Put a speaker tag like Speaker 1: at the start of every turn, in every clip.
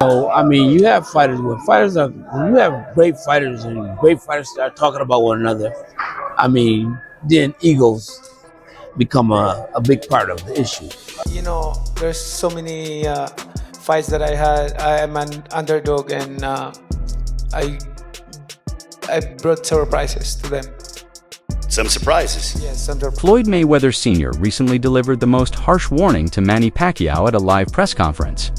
Speaker 1: So, I mean, you have fighters when you have great fighters and great fighters start talking about one another. I mean, then egos become a big part of the issue.
Speaker 2: There's so many fights that I had. I am an underdog, and I I brought surprises to them.
Speaker 3: Some surprises.
Speaker 2: Yes, some surprises.
Speaker 4: Floyd Mayweather Sr. recently delivered the most harsh warning to Manny Pacquiao at a live press conference.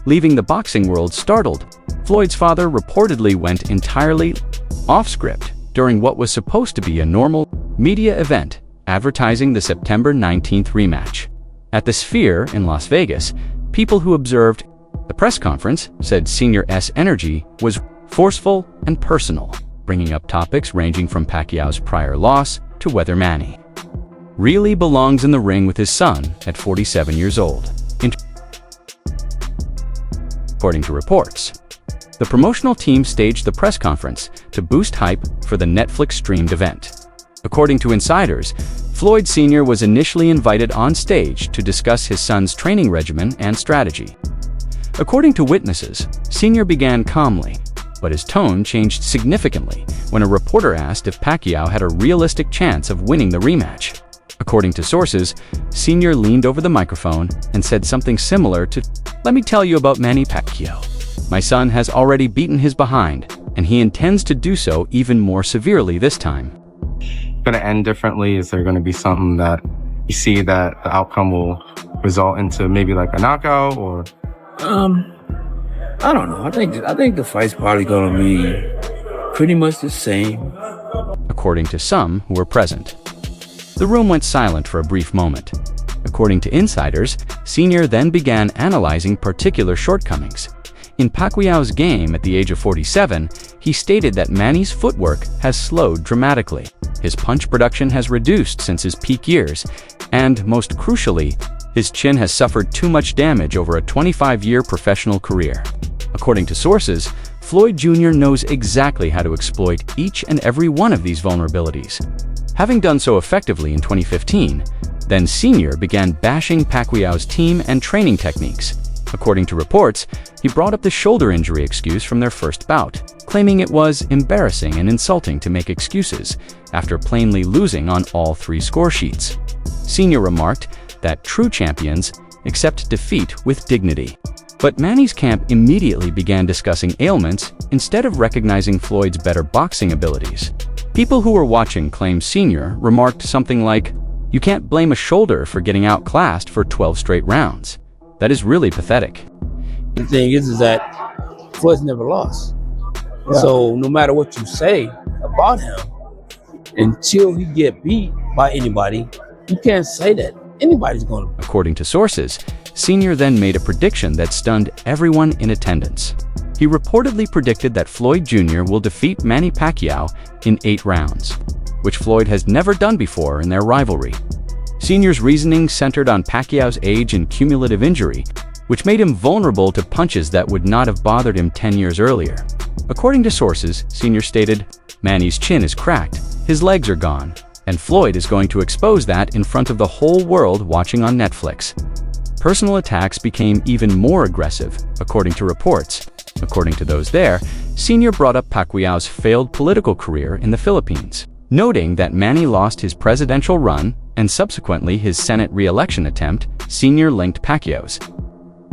Speaker 4: Leaving the boxing world startled, Floyd's father reportedly went entirely off-script during what was supposed to be a normal media event advertising the September 19th rematch. At the Sphere in Las Vegas, people who observed the press conference said Sr.'s energy was forceful and personal, bringing up topics ranging from Pacquiao's prior loss to whether Manny really belongs in the ring with his son at 47 years old. According to reports, the promotional team staged the press conference to boost hype for the Netflix-streamed event. According to insiders, Floyd Sr. was initially invited on stage to discuss his son's training regimen and strategy. According to witnesses, Sr. began calmly, but his tone changed significantly when a reporter asked if Pacquiao had a realistic chance of winning the rematch. According to sources, Sr. leaned over the microphone and said something similar to, "Let me tell you about Manny Pacquiao. My son has already beaten his behind, and he intends to do so even more severely this time."
Speaker 5: Going to end differently? Is there going to be something that you see that the outcome will result into maybe like a knockout or?
Speaker 1: I don't know. I think the fight's probably gonna be pretty much the same.
Speaker 4: According to some who were present. The room went silent for a brief moment. According to insiders, Sr. then began analyzing particular shortcomings. In Pacquiao's game at the age of 47, he stated that Manny's footwork has slowed dramatically. His punch production has reduced since his peak years, and most crucially, his chin has suffered too much damage over a 25-year professional career. According to sources, Floyd Jr. knows exactly how to exploit each and every one of these vulnerabilities. Having done so effectively in 2015, then Sr. began bashing Pacquiao's team and training techniques. According to reports, he brought up the shoulder injury excuse from their first bout, claiming it was embarrassing and insulting to make excuses after plainly losing on all three score sheets. Sr. remarked that true champions accept defeat with dignity. But Manny's camp immediately began discussing ailments instead of recognizing Floyd's better boxing abilities. People who were watching claim Sr. remarked something like, "You can't blame a shoulder for getting outclassed for 12 straight rounds. That is really pathetic."
Speaker 1: The thing is that Floyd's never lost. So no matter what you say about him, until he get beat by anybody, you can't say that anybody's going to.
Speaker 4: According to sources, Sr. then made a prediction that stunned everyone in attendance. He reportedly predicted that Floyd Jr. will defeat Manny Pacquiao in 8 rounds, which Floyd has never done before in their rivalry. Sr.'s reasoning centered on Pacquiao's age and cumulative injury, which made him vulnerable to punches that would not have bothered him 10 years earlier. According to sources, Sr. stated, "Manny's chin is cracked, his legs are gone, and Floyd is going to expose that in front of the whole world watching on Netflix." Personal attacks became even more aggressive, according to reports. According to those there, Sr. brought up Pacquiao's failed political career in the Philippines, noting that Manny lost his presidential run and subsequently his Senate re-election attempt. Sr. linked Pacquiao's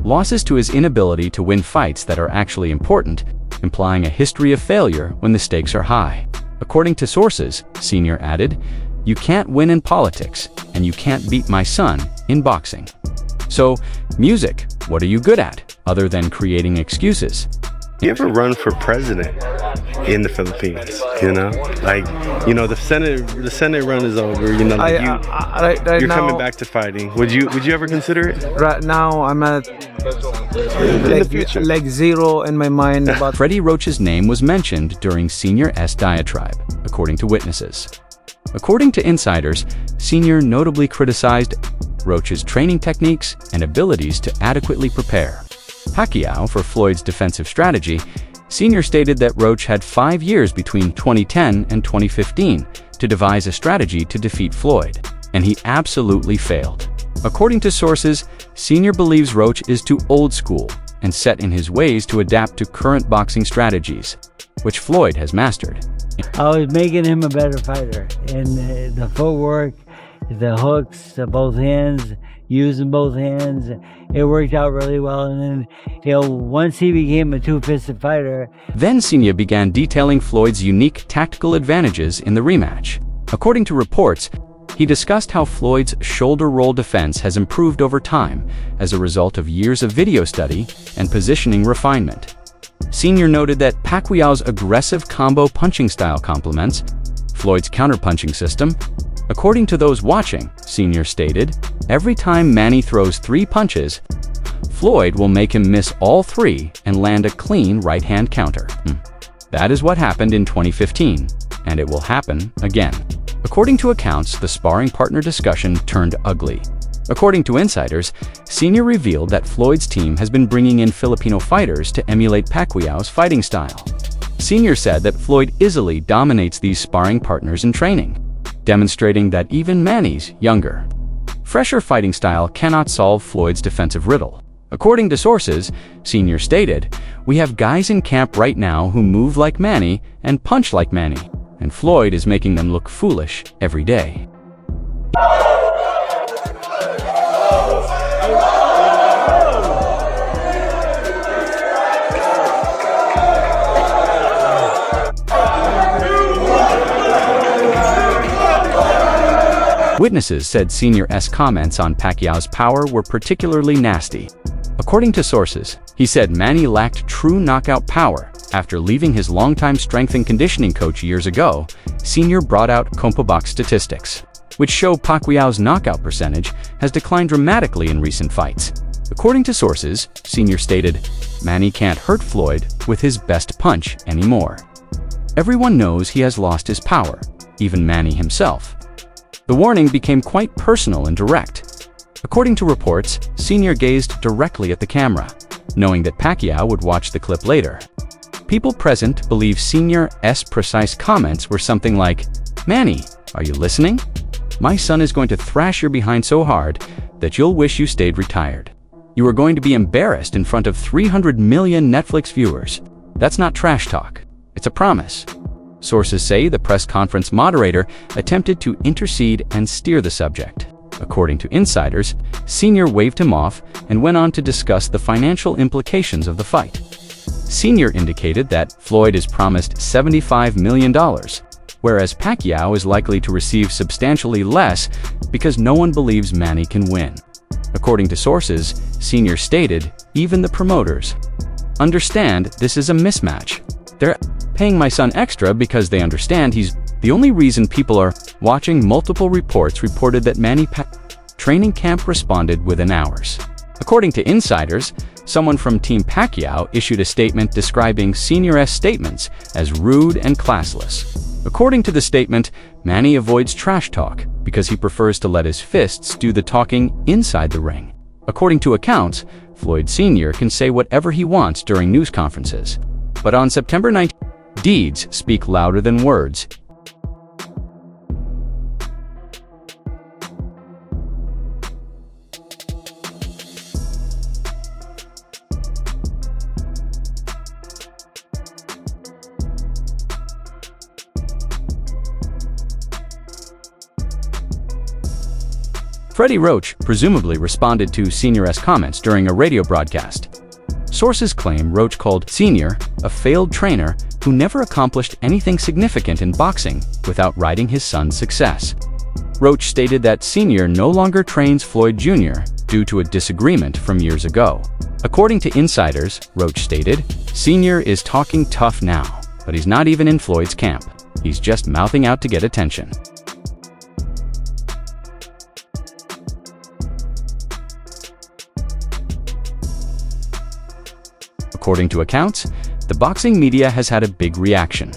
Speaker 4: losses to his inability to win fights that are actually important, implying a history of failure when the stakes are high. According to sources, Sr. added, "You can't win in politics, and you can't beat my son in boxing. So, music, what are you good at, other than creating excuses?"
Speaker 3: You ever run for president in the Philippines? The Senate run is over. You're coming back to fighting. Would you ever consider it?
Speaker 2: Right now, I'm at leg zero in my mind. About
Speaker 4: Freddie Roach's name was mentioned during Sr.'s diatribe, according to witnesses. According to insiders, Sr. notably criticized Roach's training techniques and abilities to adequately prepare Pacquiao for Floyd's defensive strategy. Sr. stated that Roach had 5 years between 2010 and 2015 to devise a strategy to defeat Floyd, and he absolutely failed. According to sources, Sr. believes Roach is too old school and set in his ways to adapt to current boxing strategies, which Floyd has mastered.
Speaker 6: I was making him a better fighter, and the footwork, the hooks, both hands, using both hands, it worked out really well. And then, once he became a two-fisted fighter.
Speaker 4: Then Senior began detailing Floyd's unique tactical advantages in the rematch. According to reports, he discussed how Floyd's shoulder roll defense has improved over time as a result of years of video study and positioning refinement. Senior noted that Pacquiao's aggressive combo punching style complements Floyd's counterpunching system. According to those watching, Senior stated, every time Manny throws 3 punches, Floyd will make him miss all 3 and land a clean right-hand counter. That is what happened in 2015, and it will happen again. According to accounts, the sparring partner discussion turned ugly. According to insiders, Senior revealed that Floyd's team has been bringing in Filipino fighters to emulate Pacquiao's fighting style. Senior said that Floyd easily dominates these sparring partners in training, demonstrating that even Manny's younger, fresher fighting style cannot solve Floyd's defensive riddle. According to sources, Senior stated, "We have guys in camp right now who move like Manny and punch like Manny, and Floyd is making them look foolish every day." Witnesses said Senior's comments on Pacquiao's power were particularly nasty. According to sources, he said Manny lacked true knockout power. After leaving his longtime strength and conditioning coach years ago, Senior brought out CompuBox statistics, which show Pacquiao's knockout percentage has declined dramatically in recent fights. According to sources, Senior stated, Manny can't hurt Floyd with his best punch anymore. Everyone knows he has lost his power, even Manny himself. The warning became quite personal and direct. According to reports, Senior gazed directly at the camera, knowing that Pacquiao would watch the clip later. People present believe Senior's precise comments were something like, "Manny, are you listening? My son is going to thrash your behind so hard that you'll wish you stayed retired. You are going to be embarrassed in front of 300 million Netflix viewers. That's not trash talk. It's a promise." Sources say the press conference moderator attempted to intercede and steer the subject. According to insiders, Senior waved him off and went on to discuss the financial implications of the fight. Senior indicated that Floyd is promised $75 million, whereas Pacquiao is likely to receive substantially less because no one believes Manny can win. According to sources, Senior stated, even the promoters understand this is a mismatch. They're paying my son extra because they understand he's the only reason people are watching. Multiple reports reported that Manny Pacquiao training camp responded within hours. According to insiders, someone from Team Pacquiao issued a statement describing Senior's statements as rude and classless. According to the statement, Manny avoids trash talk because he prefers to let his fists do the talking inside the ring. According to accounts, Floyd Sr. can say whatever he wants during news conferences. But on September 19th, deeds speak louder than words. Freddie Roach presumably responded to Senior's comments during a radio broadcast. Sources claim Roach called Senior a failed trainer who never accomplished anything significant in boxing without riding his son's success. Roach stated that Senior no longer trains Floyd Jr. due to a disagreement from years ago. According to insiders, Roach stated, Senior is talking tough now, but he's not even in Floyd's camp. He's just mouthing out to get attention. According to accounts, the boxing media has had a big reaction.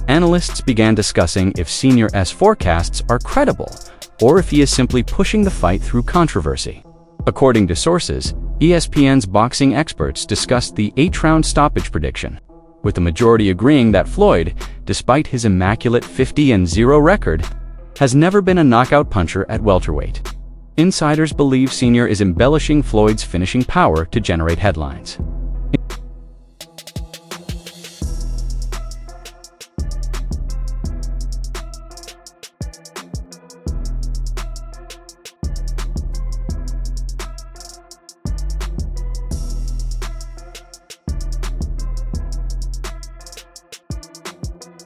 Speaker 4: Analysts began discussing if Senior's forecasts are credible or if he is simply pushing the fight through controversy. According to sources, ESPN's boxing experts discussed the 8-round stoppage prediction, with the majority agreeing that Floyd, despite his immaculate 50-0 record, has never been a knockout puncher at welterweight. Insiders believe Senior is embellishing Floyd's finishing power to generate headlines.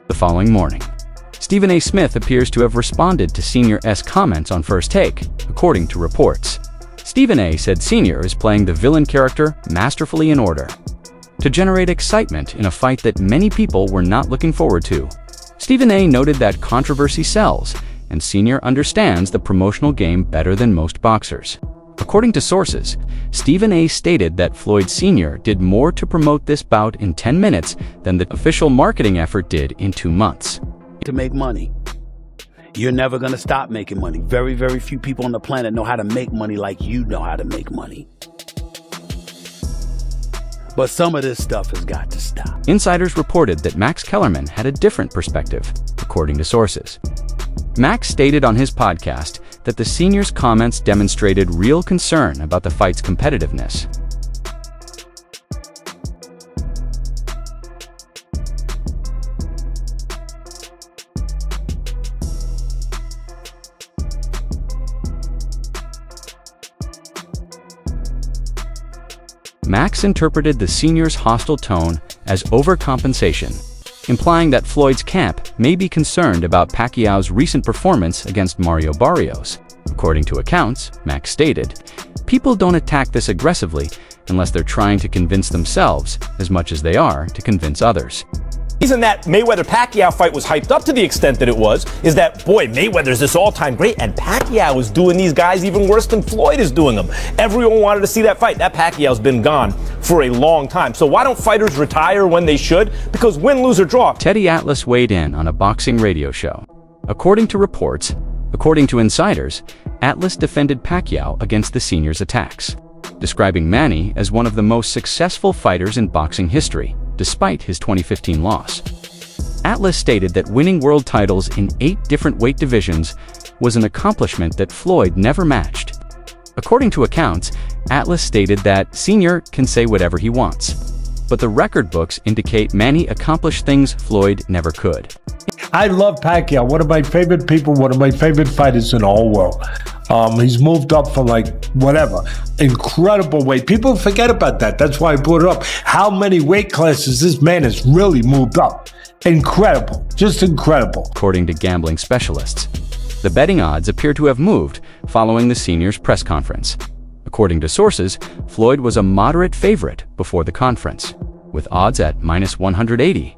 Speaker 4: The following morning, Stephen A. Smith appears to have responded to Sr.'s comments on First Take, according to reports. Stephen A. said Sr. is playing the villain character masterfully in order to generate excitement in a fight that many people were not looking forward to. Stephen A. noted that controversy sells, and Sr. understands the promotional game better than most boxers. According to sources, Stephen A. stated that Floyd Sr. did more to promote this bout in 10 minutes than the official marketing effort did in 2 months.
Speaker 7: To make money. You're never going to stop making money. Very, very few people on the planet know how to make money like you know how to make money. But some of this stuff has got to stop.
Speaker 4: Insiders reported that Max Kellerman had a different perspective, according to sources. Max stated on his podcast that the Senior's comments demonstrated real concern about the fight's competitiveness. Max interpreted the Senior's hostile tone as overcompensation, implying that Floyd's camp may be concerned about Pacquiao's recent performance against Mario Barrios. According to accounts, Max stated, "People don't attack this aggressively unless they're trying to convince themselves as much as they are to convince others."
Speaker 8: The reason that Mayweather-Pacquiao fight was hyped up to the extent that it was is that, boy, Mayweather's this all-time great, and Pacquiao is doing these guys even worse than Floyd is doing them. Everyone wanted to see that fight. That Pacquiao's been gone for a long time. So why don't fighters retire when they should? Because win, lose, or draw.
Speaker 4: Teddy Atlas weighed in on a boxing radio show. According to insiders, Atlas defended Pacquiao against the Senior's attacks, describing Manny as one of the most successful fighters in boxing history, despite his 2015 loss. Atlas stated that winning world titles in 8 different weight divisions was an accomplishment that Floyd never matched. According to accounts, Atlas stated that Sr. can say whatever he wants, but the record books indicate Manny accomplished things Floyd never could.
Speaker 9: I love Pacquiao, one of my favorite people, one of my favorite fighters in the whole world. He's moved up from incredible weight. People forget about that. That's why I brought it up. How many weight classes this man has really moved up. Incredible, just incredible.
Speaker 4: According to gambling specialists, the betting odds appear to have moved following the Senior's press conference. According to sources, Floyd was a moderate favorite before the conference, with odds at -180.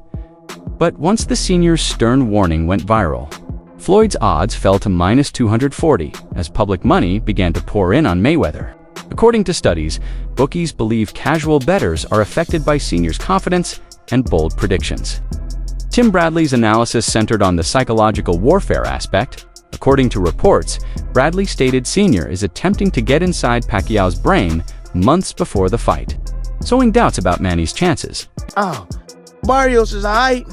Speaker 4: But once the Senior's stern warning went viral, Floyd's odds fell to -240 as public money began to pour in on Mayweather. According to studies, bookies believe casual bettors are affected by Senior's confidence and bold predictions. Tim Bradley's analysis centered on the psychological warfare aspect. According to reports, Bradley stated Sr. is attempting to get inside Pacquiao's brain months before the fight, sowing doubts about Manny's chances.
Speaker 10: Barrios is alright.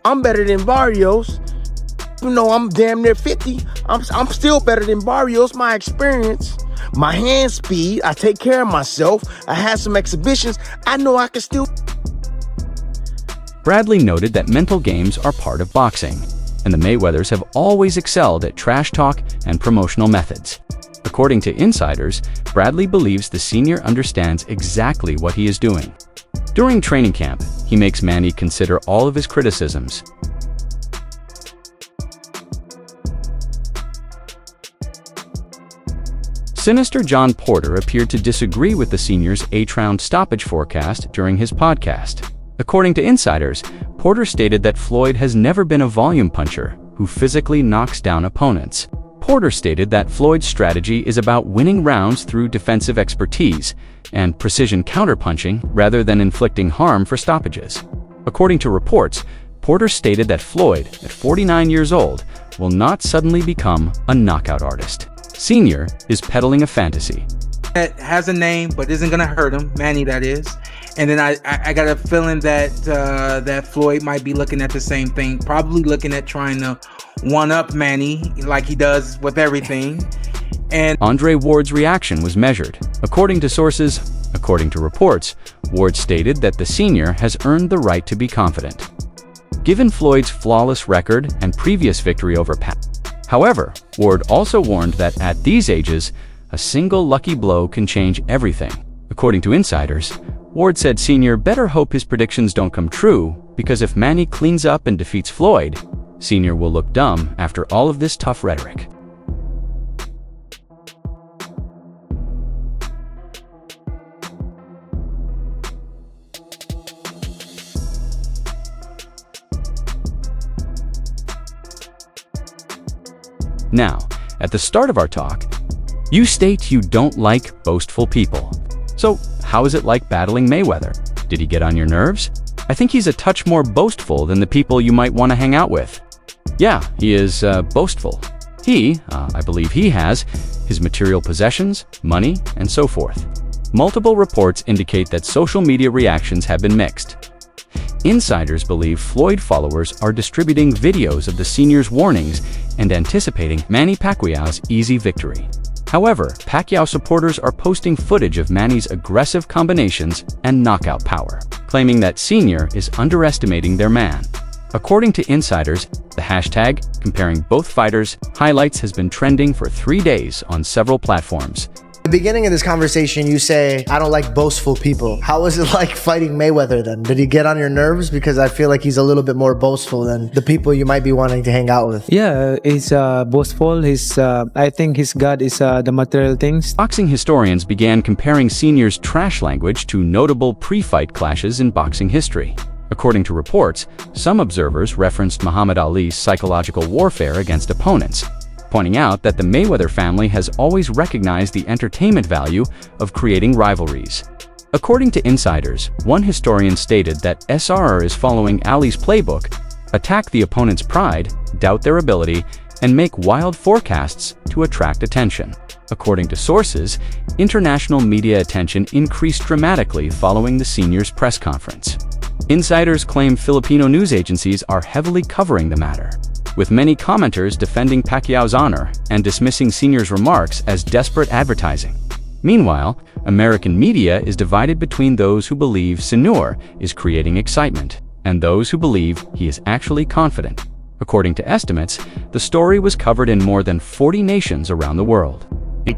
Speaker 10: I'm better than Barrios. Even though I'm damn near 50, I'm still better than Barrios. My experience, my hand speed, I take care of myself. I had some exhibitions. I know I can still.
Speaker 4: Bradley noted that mental games are part of boxing, and the Mayweathers have always excelled at trash talk and promotional methods. According to insiders, Bradley believes the Senior understands exactly what he is doing. During training camp, he makes Manny consider all of his criticisms. Sinister John Porter appeared to disagree with the Senior's 8-round stoppage forecast during his podcast. According to insiders, Porter stated that Floyd has never been a volume puncher who physically knocks down opponents. Porter stated that Floyd's strategy is about winning rounds through defensive expertise and precision counterpunching rather than inflicting harm for stoppages. According to reports, Porter stated that Floyd, at 49 years old, will not suddenly become a knockout artist. Senior is peddling a fantasy.
Speaker 11: That has a name but isn't going to hurt him, Manny that is. And then I got a feeling that that Floyd might be looking at the same thing, probably looking at trying to one-up Manny like he does with everything. And
Speaker 4: Andre Ward's reaction was measured. According to reports, Ward stated that the Senior has earned the right to be confident, given Floyd's flawless record and previous victory over Pat. However, Ward also warned that at these ages, a single lucky blow can change everything. According to insiders, Ward said Senior better hope his predictions don't come true because if Manny cleans up and defeats Floyd, Sr. will look dumb after all of this tough rhetoric. Now, at the start of our talk, you state you don't like boastful people. So, how is it like battling Mayweather? Did he get on your nerves? I think he's a touch more boastful than the people you might want to hang out with. Yeah, he is boastful. I believe he has his material possessions, money, and so forth. Multiple reports indicate that social media reactions have been mixed. Insiders believe Floyd followers are distributing videos of the senior's warnings and anticipating Manny Pacquiao's easy victory. However, Pacquiao supporters are posting footage of Manny's aggressive combinations and knockout power, claiming that Sr. is underestimating their man. According to insiders, the hashtag comparing both fighters highlights has been trending for 3 days on several platforms.
Speaker 12: At the beginning of this conversation, you say, I don't like boastful people. How was it like fighting Mayweather then? Did he get on your nerves? Because I feel like he's a little bit more boastful than the people you might be wanting to hang out with.
Speaker 2: Yeah, he's boastful. I think his god is the material things.
Speaker 4: Boxing historians began comparing Sr.'s trash language to notable pre-fight clashes in boxing history. According to reports, some observers referenced Muhammad Ali's psychological warfare against opponents, pointing out that the Mayweather family has always recognized the entertainment value of creating rivalries. According to insiders, one historian stated that SR is following Ali's playbook: attack the opponent's pride, doubt their ability, and make wild forecasts to attract attention. According to sources, international media attention increased dramatically following the senior's press conference. Insiders claim Filipino news agencies are heavily covering the matter, with many commenters defending Pacquiao's honor and dismissing Sr.'s remarks as desperate advertising. Meanwhile, American media is divided between those who believe Sr. is creating excitement and those who believe he is actually confident. According to estimates, the story was covered in more than 40 nations around the world.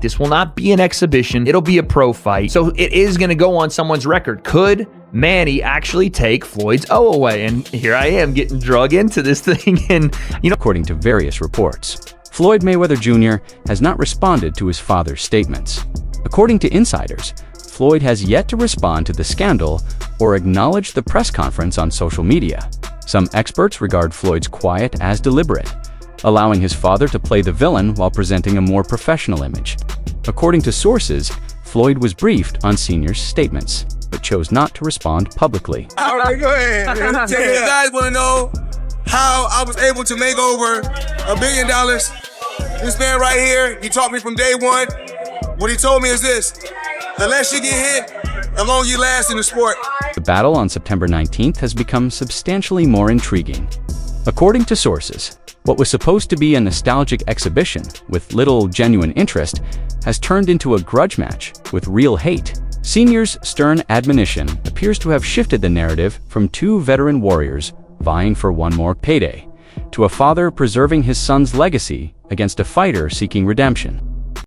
Speaker 13: This will not be an exhibition. It'll be a pro fight. So it is going to go on someone's record. Could Manny actually take Floyd's O away? And here I am getting drug into this thing. And,
Speaker 4: according to various reports, Floyd Mayweather Jr. has not responded to his father's statements. According to insiders, Floyd has yet to respond to the scandal or acknowledge the press conference on social media. Some experts regard Floyd's quiet as deliberate, allowing his father to play the villain while presenting a more professional image. According to sources, Floyd was briefed on Sr.'s statements, but chose not to respond publicly.
Speaker 14: All right, go ahead. You guys want to know how I was able to make over $1 billion? This man right here, he taught me from day one. What he told me is this: the less you get hit, the longer you last in the sport.
Speaker 4: The battle on September 19th has become substantially more intriguing. According to sources, what was supposed to be a nostalgic exhibition with little genuine interest has turned into a grudge match with real hate. Sr.'s stern admonition appears to have shifted the narrative from two veteran warriors vying for one more payday to a father preserving his son's legacy against a fighter seeking redemption.